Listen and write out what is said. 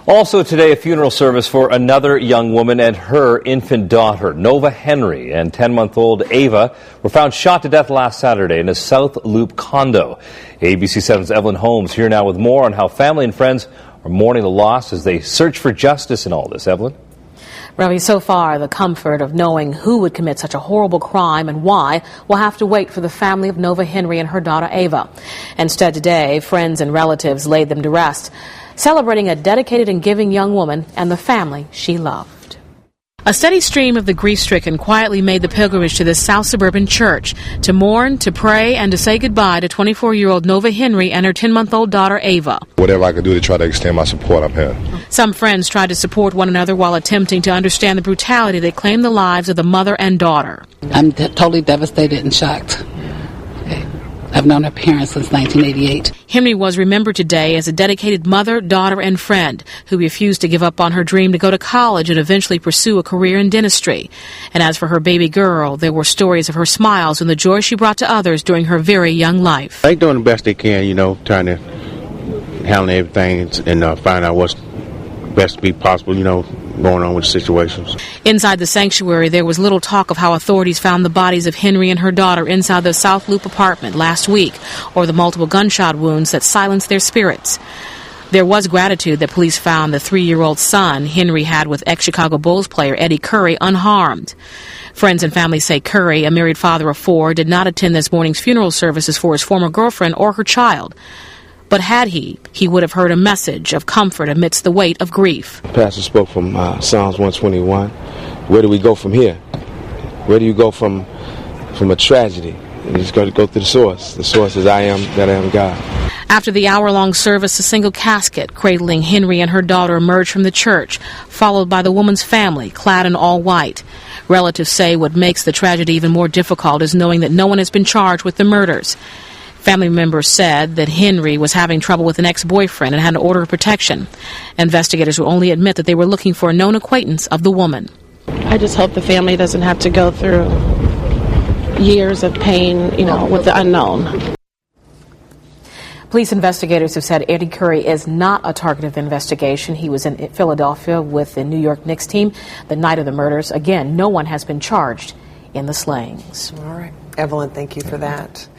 Also today, a funeral service for another young woman and her infant daughter. Nova Henry and 10-month-old Ava were found shot to death last Saturday in a South Loop condo. ABC 7's Evelyn Holmes here now with more on how family and friends are mourning the loss as they search for justice in all this. Evelyn? Ravi, so far, the comfort of knowing who would commit such a horrible crime and why will have to wait for the family of Nova Henry and her daughter Ava. Instead today, friends and relatives laid them to rest, celebrating a dedicated and giving young woman and the family she loved. A steady stream of the grief-stricken quietly made the pilgrimage to this South suburban church to mourn, to pray, and to say goodbye to 24-year-old Nova Henry and her 10-month-old daughter Ava. Whatever I could do to try to extend my support, I'm here. Some friends tried to support one another while attempting to understand the brutality that claimed the lives of the mother and daughter. I'm totally devastated and shocked. I've known her parents since 1988. Henry was remembered today as a dedicated mother, daughter, and friend who refused to give up on her dream to go to college and eventually pursue a career in dentistry. And as for her baby girl, there were stories of her smiles and the joy she brought to others during her very young life. They're doing the best they can, trying to handle everything and find out what's best to be possible, going on with situations. Inside the sanctuary, there was little talk of how authorities found the bodies of Henry and her daughter inside the South Loop apartment last week, or the multiple gunshot wounds that silenced their spirits. There was gratitude that police found the 3-year-old son Henry had with ex-Chicago Bulls player Eddie Curry unharmed. Friends and family say Curry, a married father of 4, did not attend this morning's funeral services for his former girlfriend or her child. But had he would have heard a message of comfort amidst the weight of grief. The pastor spoke from Psalms 121. Where do we go from here? Where do you go from a tragedy? You just got to go to the source. The source is I am that I am God. After the hour-long service, a single casket cradling Henry and her daughter emerged from the church, followed by the woman's family, clad in all white. Relatives say what makes the tragedy even more difficult is knowing that no one has been charged with the murders. Family members said that Henry was having trouble with an ex-boyfriend and had an order of protection. Investigators will only admit that they were looking for a known acquaintance of the woman. I just hope the family doesn't have to go through years of pain, with the unknown. Police investigators have said Eddie Curry is not a target of the investigation. He was in Philadelphia with the New York Knicks team the night of the murders. Again, no one has been charged in the slayings. All right. Evelyn, thank you for that.